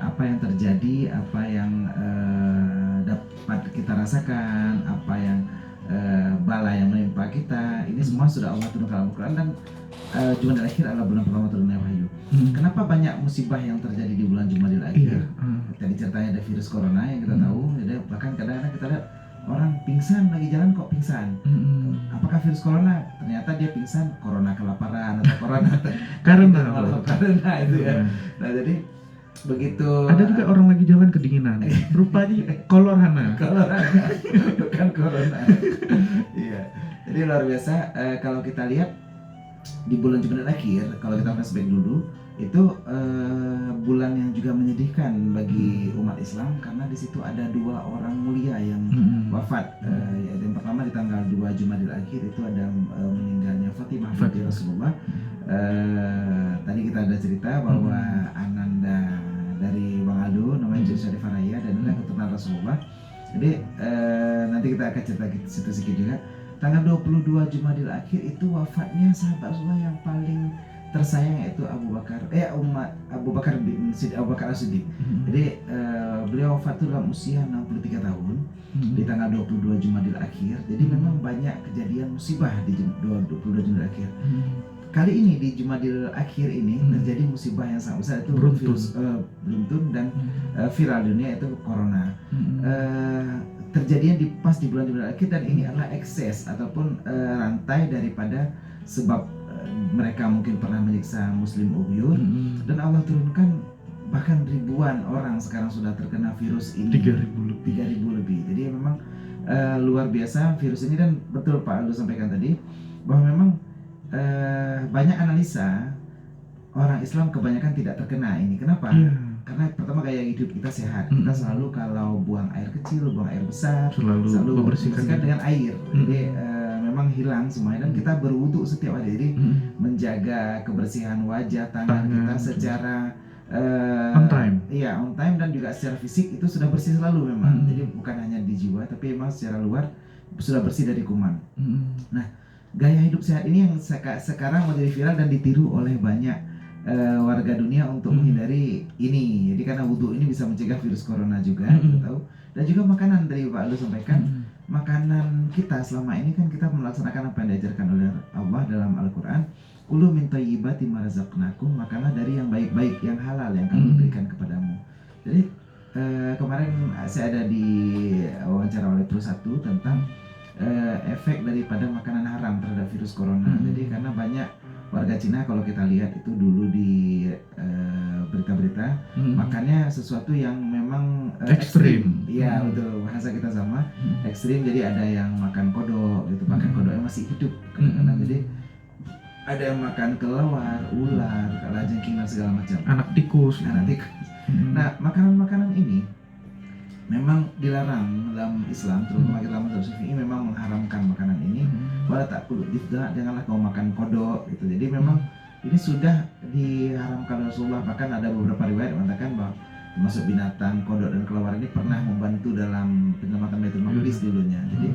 apa yang terjadi, apa yang dapat kita rasakan, apa yang bala yang menimpa kita, ini semua sudah Allah turunkan dalam Al-Quran. Dan Jumadil Akhir adalah bulan pertama turunnya wahyu. Kenapa banyak musibah yang terjadi di bulan Jumadil Akhir? Tadi ceritanya ada virus corona yang kita tahu, jadi bahkan kadang-kadang kita lihat orang pingsan lagi jalan kok pingsan. Apakah virus corona? Ternyata dia pingsan corona kelaparan atau corona karena itu ya. Nah jadi begitu. Ada juga orang lagi jalan kedinginan, rupanya kolor hana. Bukan corona. Iya. Jadi luar biasa. Kalau kita lihat di bulan Jumadil Akhir, kalau kita flashback dulu, itu bulan yang juga menyedihkan bagi umat Islam karena di situ ada dua orang mulia yang wafat. Yang pertama di tanggal 2 Jumadil Akhir itu ada meninggalnya Fatimah binti Rasulullah. Tadi kita ada cerita bahwa ananda dari Bang Aldo namanya Syarif Faraya dan inilah keturunan Rasulullah. Jadi nanti kita akan cerita situ sedikit juga. Tanggal 22 Jumadil Akhir itu wafatnya sahabat Rasulullah yang paling tersayang, yaitu Abu Bakar bin Abu Bakar As-Siddiq. Jadi beliau wafat itu dalam usia 63 tahun di tanggal 22 Jumadil Akhir. Jadi memang banyak kejadian musibah di 22 Jumadil Akhir. Kali ini di Jumadil Akhir ini terjadi musibah yang sangat besar, itu beruntun dan viral dunia, itu corona. Terjadinya pas di bulan Jumadil Akhir, dan ini adalah ekses ataupun rantai daripada sebab mereka mungkin pernah menyiksa muslim uyghur, dan Allah turunkan bahkan ribuan orang sekarang sudah terkena virus ini, 3.000 lebih. Jadi memang luar biasa virus ini. Dan betul Pak Aldo sampaikan tadi bahwa memang banyak analisa orang Islam kebanyakan tidak terkena ini. Kenapa? Karena pertama gaya hidup kita sehat. Kita selalu kalau buang air kecil, buang air besar, selalu membersihkan dengan air. Jadi memang hilang semuanya, dan kita berwudu setiap hari. Jadi menjaga kebersihan wajah, tangan kita secara on time. Iya, on time, dan juga secara fisik itu sudah bersih selalu memang. Jadi bukan hanya di jiwa, tapi memang secara luar sudah bersih dari kuman. Nah, gaya hidup sehat ini yang sekarang menjadi viral dan ditiru oleh banyak warga dunia untuk menghindari ini. Jadi karena wudhu ini bisa mencegah virus corona juga, kita tahu. Dan juga makanan, dari Pak Aldo sampaikan, makanan kita selama ini kan kita melaksanakan apa yang diajarkan oleh Allah dalam Al-Quran. Kulu min thayyibati ma razaqnakum, makanlah dari yang baik-baik, yang halal yang kami berikan kepadamu. Jadi kemarin saya ada di wawancara oleh Pro 1 tentang efek daripada makanan haram terhadap virus corona. Jadi karena banyak warga Cina, kalau kita lihat itu dulu di berita-berita, makannya sesuatu yang memang ekstrim. Iya, betul, bahasa kita sama, ekstrim. Jadi ada yang makan kodok, gitu, makan kodoknya masih hidup kadang-kadang. Jadi ada yang makan kelelawar, ular, kalajengking dan segala macam. Anak tikus. Nah, makanan-makanan ini memang dilarang dalam Islam, terutama kita mazhab Syafi'i memang mengharamkan makanan ini. Wala ta'kulu difda, janganlah kau makan kodok, gitu. Jadi memang ini sudah diharamkan Rasulullah. Bahkan ada beberapa riwayat mengatakan bahwa termasuk binatang kodok dan kelelawar ini pernah membantu dalam penyelamatan Baitul Maqdis dulunya. Jadi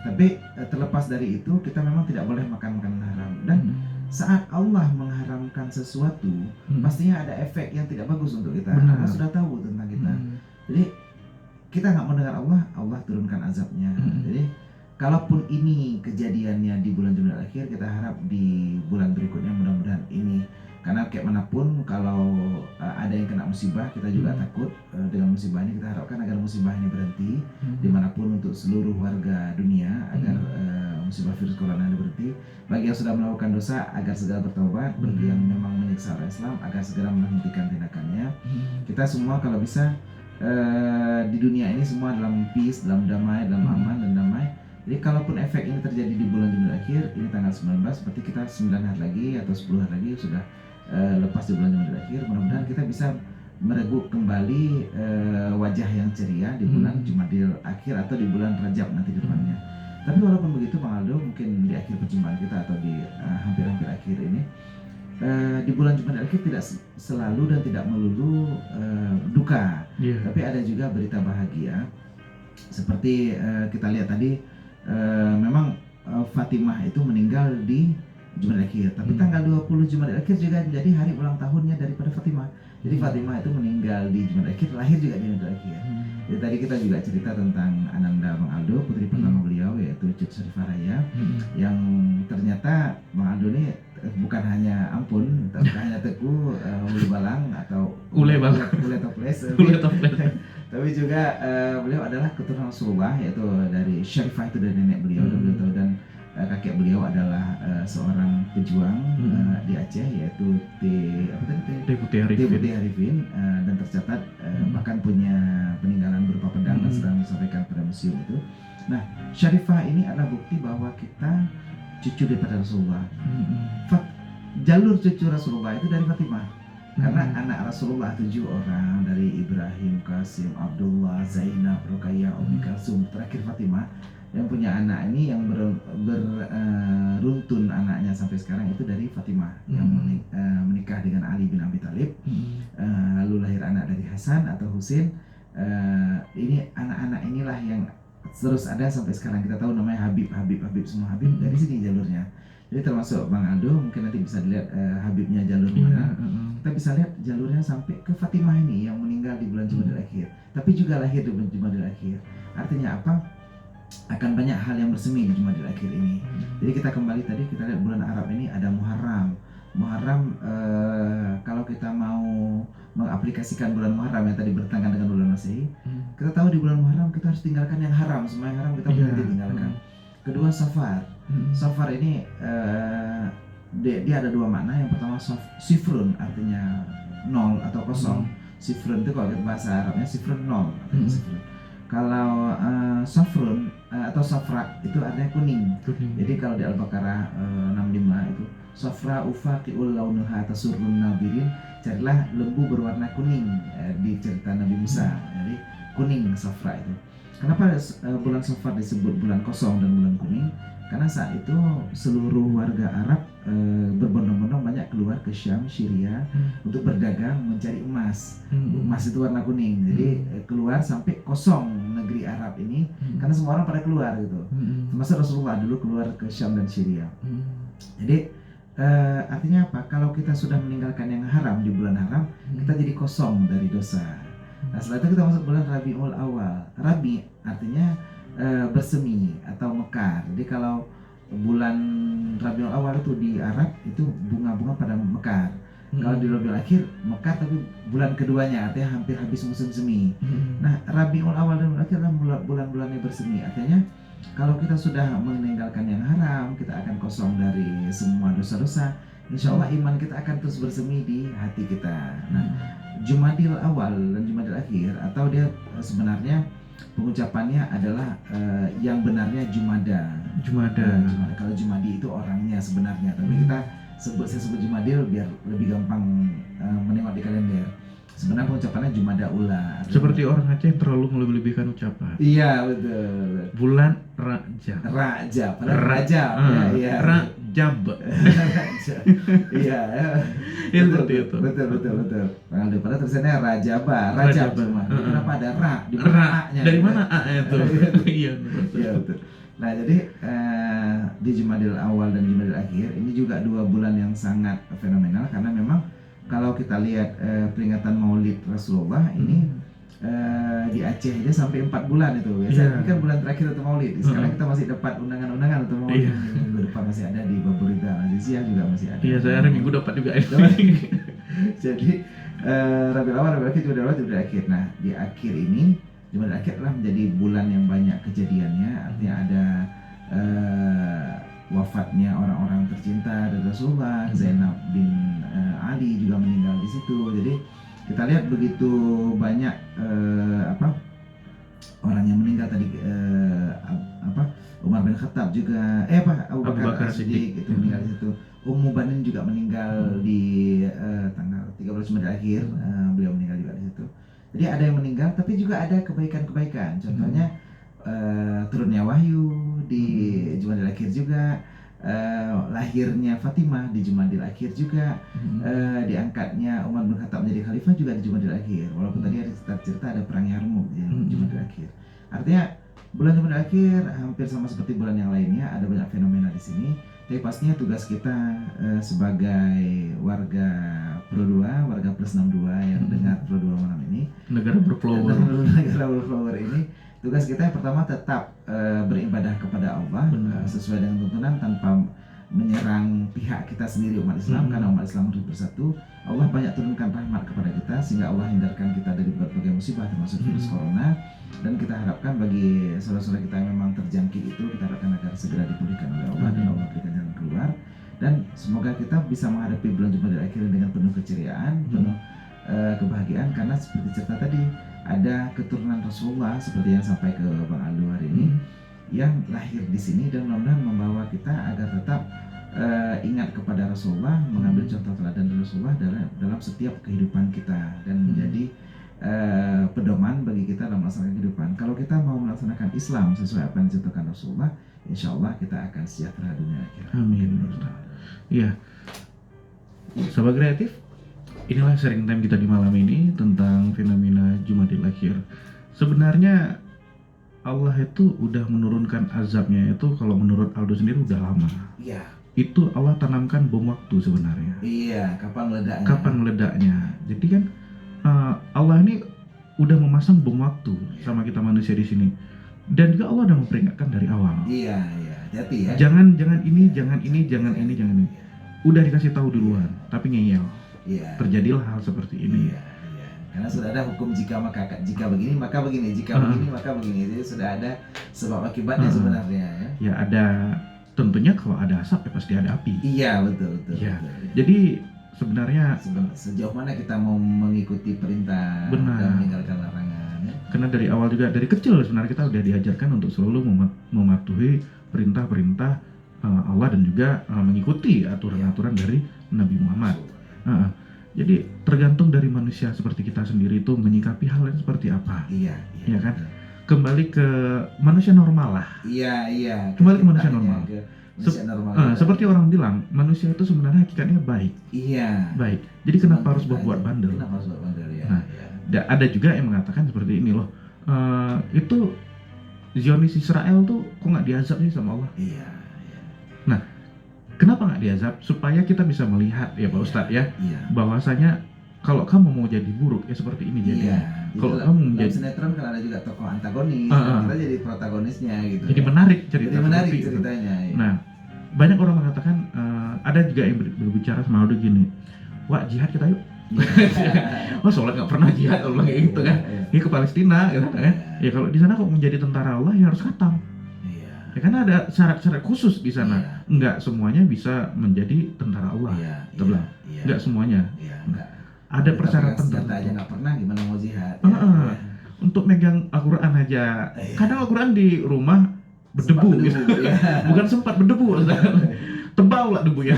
tapi terlepas dari itu, kita memang tidak boleh makan makanan haram. Dan saat Allah mengharamkan sesuatu, pastinya ada efek yang tidak bagus untuk kita. Allah sudah tahu tentang kita. Jadi kita nggak mendengar Allah, Allah turunkan azabnya. Jadi kalaupun ini kejadiannya di bulan Jumadil Akhir, kita harap di bulan berikutnya mudah-mudahan ini. Karena kayak manapun kalau ada yang kena musibah, kita juga takut dengan musibah ini. Kita harapkan agar musibah ini berhenti dimanapun untuk seluruh warga dunia, agar musibah virus corona ini berhenti. Bagi yang sudah melakukan dosa, agar segera bertobat. Bagi yang memang menyiksa orang Islam, agar segera menghentikan tindakannya. Kita semua kalau bisa di dunia ini semua dalam peace, dalam damai, dalam aman dan damai. Jadi kalaupun efek ini terjadi di bulan Jumadil Akhir, ini tanggal 19, berarti kita 9 hari lagi atau 10 hari lagi sudah lepas di bulan Jumadil Akhir. Mudah-mudahan kita bisa mereguk kembali wajah yang ceria di bulan Jumadil Akhir atau di bulan Rajab nanti depannya. Tapi walaupun begitu Bang Aldo, mungkin di akhir perjumpaan kita atau di hampir-hampir akhir ini, di bulan Jumadil Akhir tidak selalu dan tidak melulu duka, tapi ada juga berita bahagia. Seperti kita lihat tadi, memang Fatimah itu meninggal di Jumadil Akhir, tapi tanggal 20 Jumadil Akhir juga menjadi hari ulang tahunnya daripada Fatimah. Jadi Fatimah itu meninggal di Jumadil Akhir, lahir juga di Jumadil Akhir. Jadi tadi kita juga cerita tentang Ananda Bang Aldo, putri pertama beliau yaitu Cut Syarifah Raya, yang ternyata Bang Aldo ini bukan hanya ampun, bukan hanya teguh, ulu balang atau Ule balang. ule toples, Ule toples. tapi juga beliau adalah keturunan Rasulullah, yaitu dari Syarifah itu dari nenek beliau, dan beliau tahu, dan kakek beliau adalah seorang pejuang di Aceh, yaitu Deputi Putih Arifin, dan tercatat bahkan punya peninggalan berupa pedang dan sedang disampaikan pada museum itu. Nah, Syarifah ini adalah bukti bahwa kita cucu daripada Rasulullah. Jalur cucu Rasulullah itu dari Fatimah, karena anak Rasulullah 7 orang, dari Ibrahim, Qasim, Abdullah, Zainab, Ruqayyah, Ummi Kalsum, terakhir Fatimah, yang punya anak ini yang beruntun anaknya sampai sekarang itu dari Fatimah, yang menikah dengan Ali bin Abi Thalib, lalu lahir anak dari Hasan atau Husain. Ini anak-anak inilah yang terus ada sampai sekarang. Kita tahu namanya Habib semua Habib, dari sini jalurnya. Jadi termasuk Bang Aldo, mungkin nanti bisa dilihat Habibnya jalur mana. Kita bisa lihat jalurnya sampai ke Fatimah ini yang meninggal di bulan Jumadil Akhir, tapi juga lahir di bulan Jumadil Akhir. Artinya apa? Akan banyak hal yang bersemi di Jumadil Akhir ini. Jadi kita kembali tadi, kita lihat bulan Arab ini ada Muharram. Kalau kita mau mengaplikasikan bulan Muharram yang tadi bertentangan dengan bulan Masehi, kita tahu di bulan Muharram kita harus tinggalkan yang haram, semua yang haram kita berhenti tinggalkan. Kedua, Safar ini dia ada dua makna. Yang pertama sifrun, artinya nol atau kosong. Sifrun itu kalau bahasa Arabnya sifrun, nol artinya sifrun. Kalau safrun atau safra itu artinya kuning. Jadi kalau di Al-Baqarah 65 itu safra ufaqiul launuha tasurrun nabirin, carilah lembu berwarna kuning di cerita Nabi Musa. Jadi kuning safra itu. Kenapa bulan Safar disebut bulan kosong dan bulan kuning? Karena saat itu seluruh warga Arab berbondong-bondong banyak keluar ke Syam, Syria untuk berdagang mencari emas. Emas itu warna kuning. Jadi keluar sampai kosong negeri Arab ini karena semua orang pada keluar gitu. Termasuk Rasulullah dulu keluar ke Syam dan Syria. Jadi artinya apa? Kalau kita sudah meninggalkan yang haram di bulan haram, kita jadi kosong dari dosa. Nah, setelah itu kita masuk bulan Rabiul Awal. Rabi artinya bersemi atau mekar. Jadi kalau bulan Rabiul Awal itu di Arab itu bunga-bunga pada mekar. Kalau di Rabiul Akhir mekar, tapi bulan keduanya artinya hampir habis musim semi. Nah, Rabiul Awal dan Rabiul Akhir adalah bulan-bulannya bersemi. Artinya kalau kita sudah meninggalkan yang haram, kita akan kosong dari semua dosa-dosa. Insya Allah iman kita akan terus bersemi di hati kita. Nah, Jumadil Awal dan Jumadil Akhir, atau dia sebenarnya pengucapannya adalah yang benarnya Jumada. Kalau Jumadi itu orangnya sebenarnya, tapi saya sebut Jumadil biar lebih gampang menengok di kalender. Sebenarnya pengucapannya Jumada Ula. Seperti orang Aceh terlalu melebih-lebihkan ucapan. Iya, betul. Bulan Rajab. Padahal Rajab. Iya. Rajab. Iya. Seperti itu. Betul. Padahal tulisannya Rajab cuma. Kenapa ada ra di A-nya? Dari mana A-nya itu? Iya, betul. Nah, jadi di Jumadil Awal dan Jumadil Akhir ini juga 2 bulan yang sangat fenomenal, karena memang kalau kita lihat peringatan Maulid Rasulullah ini di Aceh aja sampai 4 bulan itu. Biasanya ini kan bulan terakhir untuk Maulid. Sekarang kita masih dapat undangan-undangan untuk Maulid. Minggu depan masih ada di Baburida, Aziziyah juga masih ada. Iya, saya hari Minggu dapat juga. Jadi Rabiul Awal, Rabiul Akhir, Jumadil Akhir. Nah, di akhir ini Jumadil Akhir adalah menjadi bulan yang banyak kejadiannya. Artinya ada wafatnya orang-orang tercinta dari Rasulullah, Zainab bin Ali juga meninggal di situ. Jadi kita lihat begitu banyak orang yang meninggal tadi, Umar bin Khattab juga, Abu Bakar As-Siddiq itu meninggal di situ. Ummu Banin juga meninggal di tanggal 13 Jumadil Akhir, beliau meninggal juga di situ. Jadi ada yang meninggal, tapi juga ada kebaikan-kebaikan. Contohnya turunnya wahyu di Jumadil Akhir juga, lahirnya Fatimah di Jumadil Akhir juga, diangkatnya Umar bin Khattab menjadi khalifah juga di Jumadil Akhir. Walaupun tadi ada cerita ada perang Yarmuk di Jumadil Akhir. Artinya bulan Jumadil Akhir hampir sama seperti bulan yang lainnya, ada banyak fenomena di sini. Tapi pastinya tugas kita sebagai warga Pro 2, warga Plus 62 yang dengar Pro 2 malam ini, Negara berflower. negara berflower ini, tugas kita yang pertama tetap beribadah kepada Allah sesuai dengan tuntunan tanpa menyerang pihak kita sendiri umat Islam, karena umat Islam harus bersatu. Allah banyak turunkan rahmat kepada kita sehingga Allah hindarkan kita dari berbagai musibah termasuk virus corona, dan kita harapkan bagi saudara-saudara kita yang memang terjangkit itu, kita harapkan agar segera dipulihkan oleh Allah dan Allah berikan jalan keluar, dan semoga kita bisa menghadapi bulan Jumadil Akhir dengan penuh keceriaan, penuh kebahagiaan, karena seperti cerita tadi ada keturunan Rasulullah seperti yang sampai ke Bang Aldo hari ini yang lahir di sini, dan mudah-mudahan membawa kita agar tetap ingat kepada Rasulullah, mengambil contoh teladan dari Rasulullah dalam setiap kehidupan kita, dan menjadi pedoman bagi kita dalam melaksanakan kehidupan. Kalau kita mau melaksanakan Islam sesuai apa yang dicontohkan Rasulullah, insya Allah kita akan sejahtera dunia akhirat. Amin. Iya. Sahabat kreatif, inilah sharing time kita di malam ini tentang fenomena Jumadil Akhir. Sebenarnya Allah itu udah menurunkan azabnya itu, kalau menurut Aldo sendiri udah lama. Iya. Itu Allah tanamkan bom waktu sebenarnya. Iya, kapan meledaknya? Kapan meledaknya? Jadi kan Allah ini udah memasang bom waktu sama kita manusia di sini. Dan juga Allah udah memperingatkan dari awal. Iya, hati-hati ya. Jangan ini, jangan ini. Udah dikasih tahu duluan, tapi ngeyel. Iya. Terjadilah hal seperti ini. Iya. Karena sudah ada hukum jika begini maka begini, jika begini maka begini. Jadi sudah ada sebab akibatnya sebenarnya ya. Ya ada, tentunya kalau ada asap ya pasti ada api. Iya, betul. Ya. Betul. Jadi sebenarnya sejauh mana kita mau mengikuti perintah dan meninggalkan larangan ya? Karena dari awal juga, dari kecil sebenarnya kita udah diajarkan untuk selalu mematuhi perintah-perintah Allah dan juga mengikuti aturan-aturan dari Nabi Muhammad. Jadi tergantung dari manusia seperti kita sendiri itu menyikapi hal yang seperti apa. Iya kan? Kembali ke manusia normal lah. Iya. Kembali ke manusia normal. Seperti Iya. orang bilang, manusia itu sebenarnya hakikatnya baik. Iya. Baik. Jadi kenapa harus berbuat bandel? Kenapa harus berbuat bandel ya? Nah, ada juga yang mengatakan seperti ini loh. Itu Zionis Israel tuh kok nggak diazab sih sama Allah? Iya. Nah, kenapa nggak diazab? Supaya kita bisa melihat ya Pak Ustadz ya, bahwasanya kalau kamu mau jadi buruk ya seperti ini jadinya. Kalau kamu menjadi sinetron kan ada juga tokoh antagonis, kita jadi protagonisnya gitu. Jadi menarik cerita. Jadi menarik ceritanya. Ya. Nah, banyak orang mengatakan ada juga yang berbicara sama Aldo gini, wah jihad kita yuk. Wah sholat nggak pernah jihad, Allah kayak gitu kan? Ini ke Palestina, gitu kan? Ya kalau di sana kok menjadi tentara Allah ya harus khatam. Ya karena ada syarat-syarat khusus di sana. Enggak semuanya bisa menjadi tentara Allah. Enggak semuanya. Ada persyaratan tertentu. Aja nggak pernah, gimana mau jihad? Untuk megang Al-Quran aja. Kadang Al-Quran di rumah berdebu gitu. Bukan sempat berdebu, tebal lah debunya.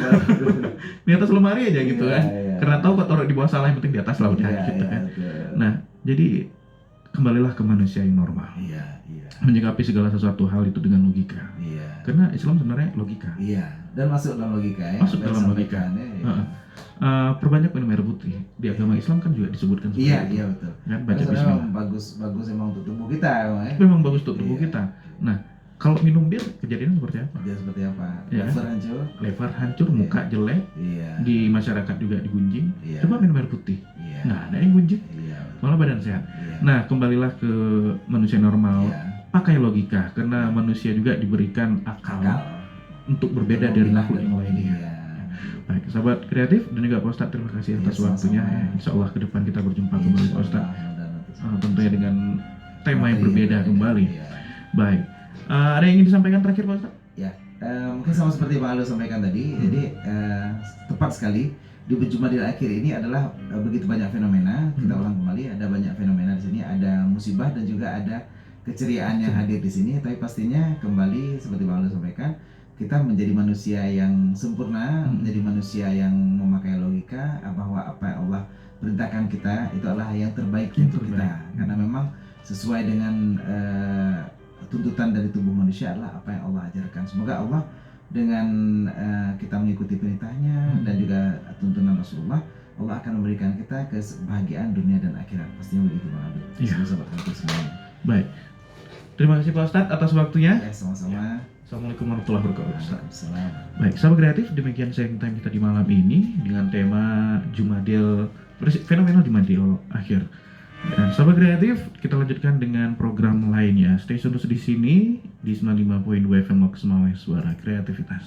Di atas lemari aja gitu kan. Karena tahu kok taruh di bawah salah, yang penting di atas lah udah gitu kan. Nah, jadi kembalilah ke manusia yang normal. Menyikapi segala sesuatu hal itu dengan logika. Karena Islam sebenarnya logika. Dan masuk dalam logika ya. Masuk dalam logika. Perbanyak minum air putih. Di agama Islam kan juga disebutkan seperti itu. Iya betul. Kan baca bismillah. Bagus emang untuk tubuh kita ya. Memang bagus untuk tubuh kita. Nah, kalau minum bir kejadiannya seperti apa? Seperti apa? Ya. Lever hancur, muka jelek. Di masyarakat juga digunjing. Coba minum air putih. Nah, ada yang gunjing. Malah badan sehat. Nah, kembalilah ke manusia normal. Pakai logika, karena manusia juga diberikan akal untuk berbeda dari makhluk yang lainnya. Baik, sahabat kreatif dan juga Pak Ustadz, terima kasih atas waktunya. Insya Allah ke depan kita berjumpa kembali Pak Ustadz. Tentunya dengan tema yang berbeda kembali. Baik, ada yang ingin disampaikan terakhir Pak Ustadz? Ya, mungkin sama seperti Pak Aldo sampaikan tadi. Jadi tepat sekali. Di Jumadil Akhir ini adalah begitu banyak fenomena. Kita ulang kembali, ada banyak fenomena di sini. Ada musibah dan juga ada keceriaan yang hadir di sini. Tapi pastinya kembali seperti Pak Aldo sampaikan, kita menjadi manusia yang sempurna, menjadi manusia yang memakai logika, bahwa apa yang Allah perintahkan kita itu adalah yang terbaik untuk kita. Karena memang sesuai dengan tuntutan dari tubuh manusia adalah apa yang Allah ajarkan. Semoga Allah dengan kita mengikuti perintahnya dan juga tuntunan Rasulullah, Allah akan memberikan kita kebahagiaan dunia dan akhirat. Pastinya begitu Bang Aldo. Semoga semuanya. Baik. Terima kasih Pak Ustadz atas waktunya. Ya, sama-sama. Assalamualaikum warahmatullahi wabarakatuh. Waalaikumsalam. Baik, sahabat kreatif, demikian sharing time kita di malam ini dengan tema fenomena Jumadil akhir. Dan sahabat kreatif, kita lanjutkan dengan program lainnya. Stay tune terus di sini di 95.2 FM Lok Semawe, suara kreativitas.